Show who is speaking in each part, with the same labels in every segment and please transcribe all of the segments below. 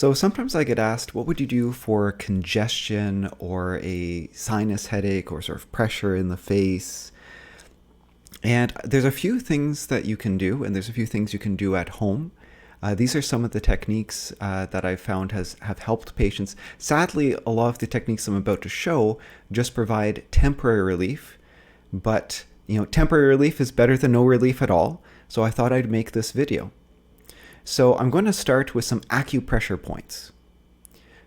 Speaker 1: So sometimes I get asked, what would you do for congestion or a sinus headache or sort of pressure in the face? And there's a few things that you can do, and there's a few things you can do at home. These are some of the techniques that I've found have helped patients. Sadly, a lot of the techniques I'm about to show just provide temporary relief, but temporary relief is better than no relief at all. So I thought I'd make this video. So I'm going to start with some acupressure points.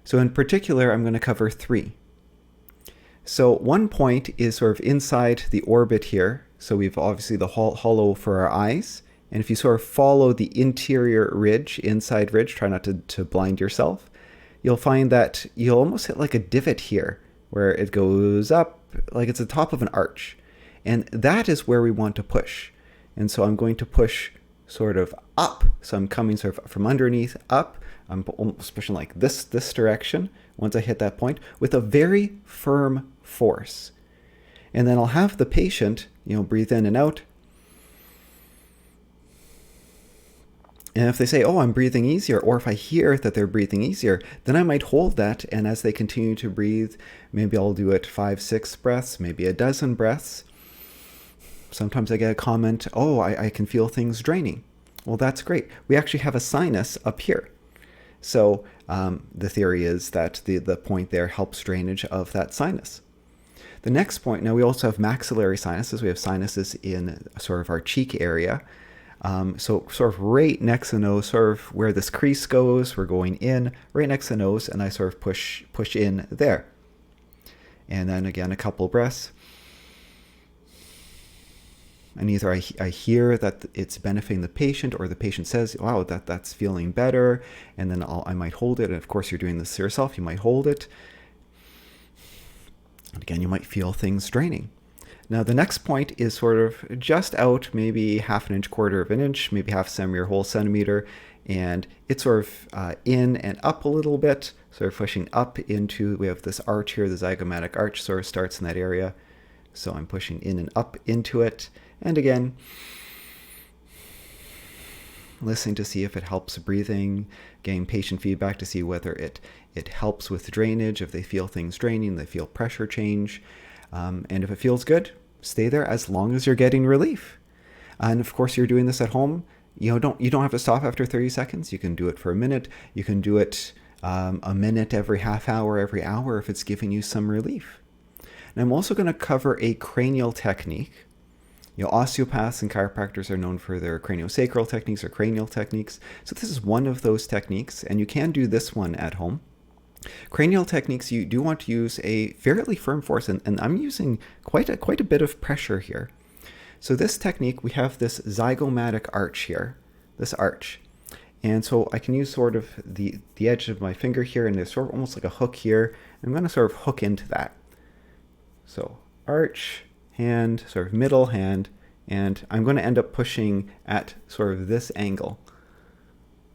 Speaker 1: So in particular, I'm going to cover 3. So one point is sort of inside the orbit here. So we've obviously the hollow for our eyes. And if you sort of follow the interior ridge, inside ridge, try not to blind yourself, you'll find that you'll almost hit like a divot here where it goes up like it's the top of an arch. And that is where we want to push. And so I'm going to push sort of up. So I'm coming sort of from underneath up. I'm almost pushing like this direction once I hit that point with a very firm force. And then I'll have the patient, breathe in and out. And if they say, oh, I'm breathing easier, or if I hear that they're breathing easier, then I might hold that. And as they continue to breathe, maybe I'll do it 5, 6 breaths, maybe a dozen breaths. Sometimes I get a comment, oh, I can feel things draining. Well, that's great. We actually have a sinus up here. So the theory is that the point there helps drainage of that sinus. The next point, now we also have maxillary sinuses. We have sinuses in sort of our cheek area. So sort of right next to the nose, sort of where this crease goes, we're going in, right next to the nose, and I sort of push in there. And then again, a couple breaths. And either I hear that it's benefiting the patient, or the patient says, wow, that's feeling better. And then I might hold it. And of course, you're doing this to yourself. You might hold it. And again, you might feel things draining. Now, the next point is sort of just out, maybe half an inch, quarter of an inch, maybe half centimeter, whole centimeter. And it's sort of in and up a little bit, sort of pushing up into, we have this arch here, the zygomatic arch sort of starts in that area. So I'm pushing in and up into it. And again, listening to see if it helps breathing, getting patient feedback to see whether it helps with drainage, if they feel things draining, they feel pressure change. And if it feels good, stay there as long as you're getting relief. And of course, you're doing this at home. You don't have to stop after 30 seconds. You can do it for a minute. You can do it a minute every half hour, every hour if it's giving you some relief. And I'm also going to cover a cranial technique. Osteopaths and chiropractors are known for their craniosacral techniques or cranial techniques. So this is one of those techniques, and you can do this one at home. Cranial techniques, you do want to use a fairly firm force, and I'm using quite a bit of pressure here. So this technique, we have this zygomatic arch here, this arch. And so I can use sort of the edge of my finger here, and there's sort of almost like a hook here. I'm going to sort of hook into that. So arch, hand, sort of middle hand, and I'm going to end up pushing at sort of this angle.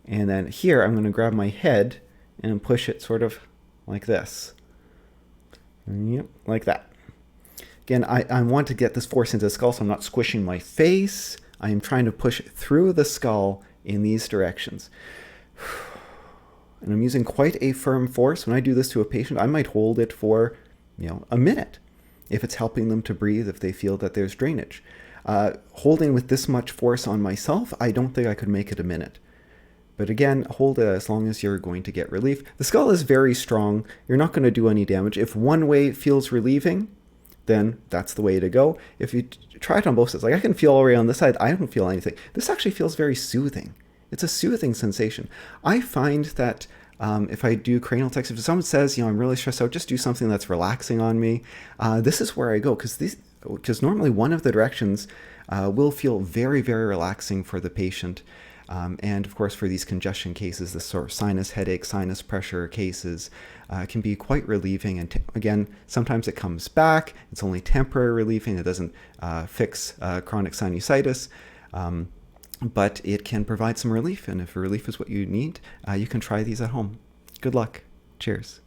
Speaker 1: And then here, I'm going to grab my head and push it sort of like this. Yep, like that. Again, I want to get this force into the skull, so I'm not squishing my face. I am trying to push through the skull in these directions. And I'm using quite a firm force. When I do this to a patient, I might hold it for, a minute if it's helping them to breathe, if they feel that there's drainage. Holding with this much force on myself, I don't think I could make it a minute. But again, hold it as long as you're going to get relief. The skull is very strong. You're not going to do any damage. If one way feels relieving, then that's the way to go. If you try it on both sides, like I can feel already on this side, I don't feel anything. This actually feels very soothing. It's a soothing sensation. I find that if I do cranial techniques, if someone says, I'm really stressed out, just do something that's relaxing on me. This is where I go, because normally one of the directions will feel very, very relaxing for the patient. And of course, for these congestion cases, this sort of sinus headache, sinus pressure cases can be quite relieving. And again, sometimes it comes back. It's only temporary relieving. It doesn't fix chronic sinusitis. But it can provide some relief. And if relief is what you need, you can try these at home. Good luck. Cheers.